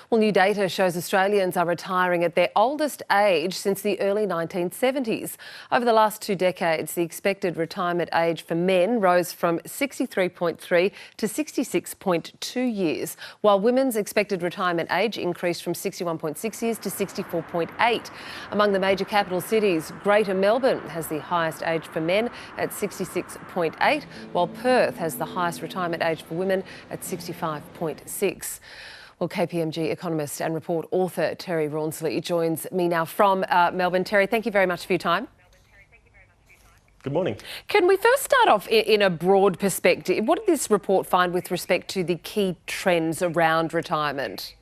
Well, new data shows Australians are retiring at their oldest age since the early 1970s. Over the last 2 decades, the expected retirement age for men rose from 63.3 to 66.2 years, while women's expected retirement age increased from 61.6 years to 64.8. Among the major capital cities, Greater Melbourne has the highest age for men at 66.8, while Perth has the highest retirement age for women at 65.6. Well, KPMG economist and report author Terry Rawnsley joins me now from Melbourne. Terry, thank you very much for your time. Good morning. Can we first start off in a broad perspective? What did this report find with respect to the key trends around retirement?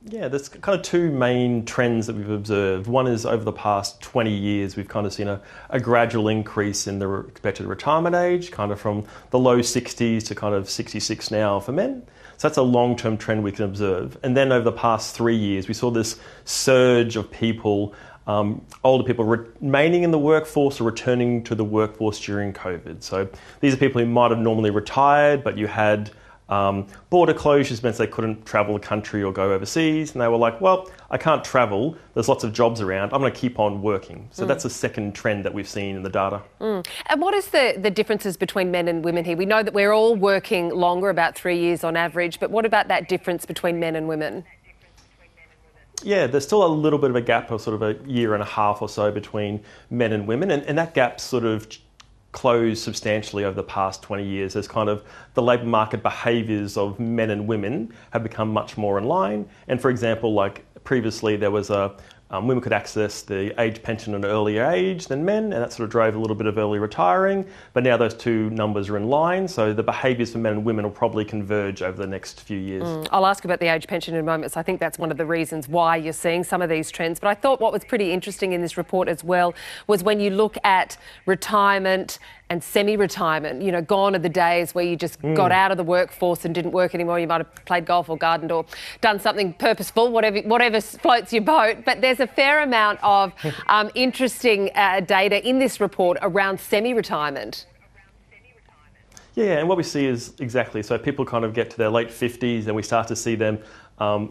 Yeah, there's kind of two main trends that we've observed. One is over the past 20 years, we've kind of seen a gradual increase in the expected retirement age, kind of from the low 60s to kind of 66 now for men. So that's a long-term trend we can observe. And then over the past 3 years, we saw this surge of people, older people remaining in the workforce or returning to the workforce during COVID. So these are people who might have normally retired, but you had border closures meant they couldn't travel the country or go overseas, and they were like, well, I can't travel, there's lots of jobs around, I'm going to keep on working. So that's a second trend that we've seen in the data. And what is the differences between men and women here? We know that we're all working longer, about 3 years on average, but what about that difference between men and women? Yeah, there's still a little bit of a gap of sort of a year and a half or so between men and women, and that gap sort of closed substantially over the past 20 years as kind of the labour market behaviours of men and women have become much more in line. And for example, like previously there was women could access the age pension at an earlier age than men, and that sort of drove a little bit of early retiring. But now those two numbers are in line, so the behaviours for men and women will probably converge over the next few years. I'll ask about the age pension in a moment, so I think that's one of the reasons why you're seeing some of these trends. But I thought what was pretty interesting in this report as well was when you look at retirement and semi-retirement, you know, gone are the days where you just got out of the workforce and didn't work anymore. You might have played golf or gardened or done something purposeful, whatever floats your boat. But there's a fair amount of interesting data in this report around semi-retirement. Yeah, and what we see is exactly, so people kind of get to their late 50s and we start to see them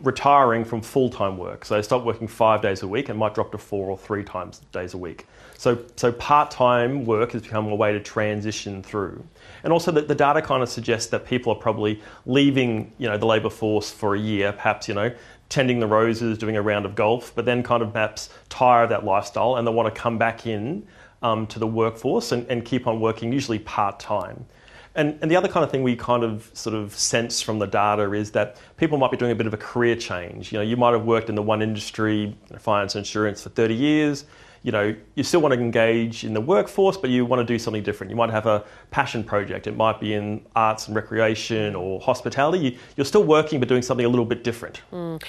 retiring from full-time work. So they stop working 5 days a week and might drop to 4 or 3 days a week. So part-time work has become a way to transition through. And also the data kind of suggests that people are probably leaving, you know, the labour force for a year, perhaps, you know, tending the roses, doing a round of golf, but then kind of perhaps tire of that lifestyle and they want to come back in to the workforce and keep on working, usually part-time. And the other kind of thing we kind of sort of sense from the data is that people might be doing a bit of a career change. You know, you might have worked in the one industry, finance and insurance, for 30 years. You know, you still want to engage in the workforce, but you want to do something different. You might have a passion project. It might be in arts and recreation or hospitality. You're still working, but doing something a little bit different.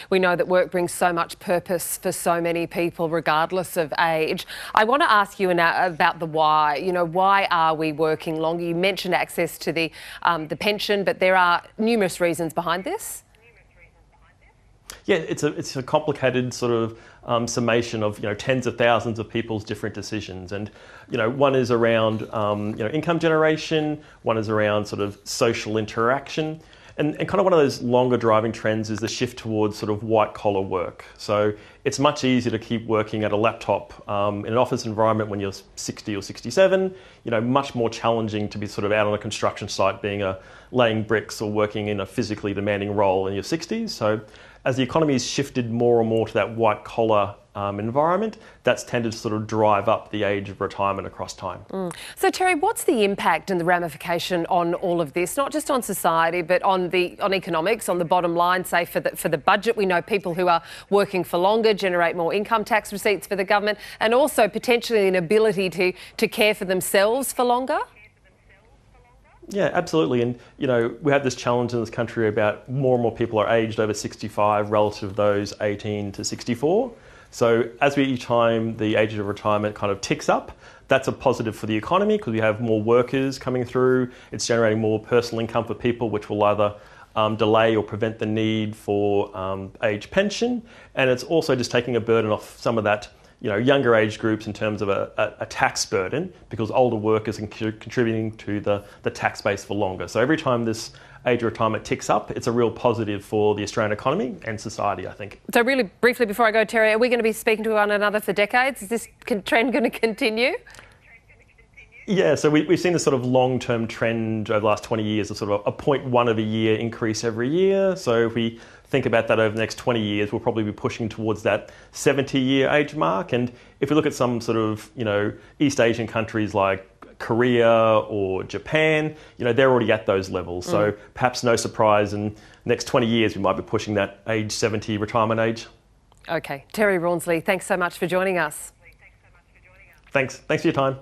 We know that work brings so much purpose for so many people, regardless of age. I want to ask you about the why. You know, why are we working longer? You mentioned access to the pension, but there are numerous reasons behind this. Yeah, it's a complicated sort of summation of, you know, tens of thousands of people's different decisions, and you know, one is around you know, income generation, one is around sort of social interaction, and kind of one of those longer driving trends is the shift towards sort of white collar work. So it's much easier to keep working at a laptop in an office environment when you're 60 or 67. You know, much more challenging to be sort of out on a construction site, laying bricks or working in a physically demanding role in your 60s. So as the economy has shifted more and more to that white collar environment, that's tended to sort of drive up the age of retirement across time. So Terry, what's the impact and the ramification on all of this, not just on society, but on economics, on the bottom line, say for the budget? We know people who are working for longer generate more income tax receipts for the government, and also potentially an ability to care for themselves for longer. Yeah, absolutely. And, you know, we have this challenge in this country about more and more people are aged over 65 relative to those 18 to 64. So each time the age of retirement kind of ticks up, that's a positive for the economy because we have more workers coming through. It's generating more personal income for people, which will either delay or prevent the need for age pension. And it's also just taking a burden off some of that, you know, younger age groups in terms of a tax burden, because older workers are contributing to the tax base for longer. So every time this age of retirement ticks up, it's a real positive for the Australian economy and society, I think. So really briefly before I go, Terry, are we going to be speaking to one another for decades? Is this trend going to continue? Yeah, so we've seen this sort of long-term trend over the last 20 years of sort of a 0.1 of a year increase every year. So if we think about that over the next 20 years, we'll probably be pushing towards that 70-year age mark. And if we look at some sort of, East Asian countries like Korea or Japan, they're already at those levels. So perhaps no surprise in the next 20 years, we might be pushing that age 70 retirement age. Okay. Terry Rawnsley, thanks so much for joining us. Thanks for your time.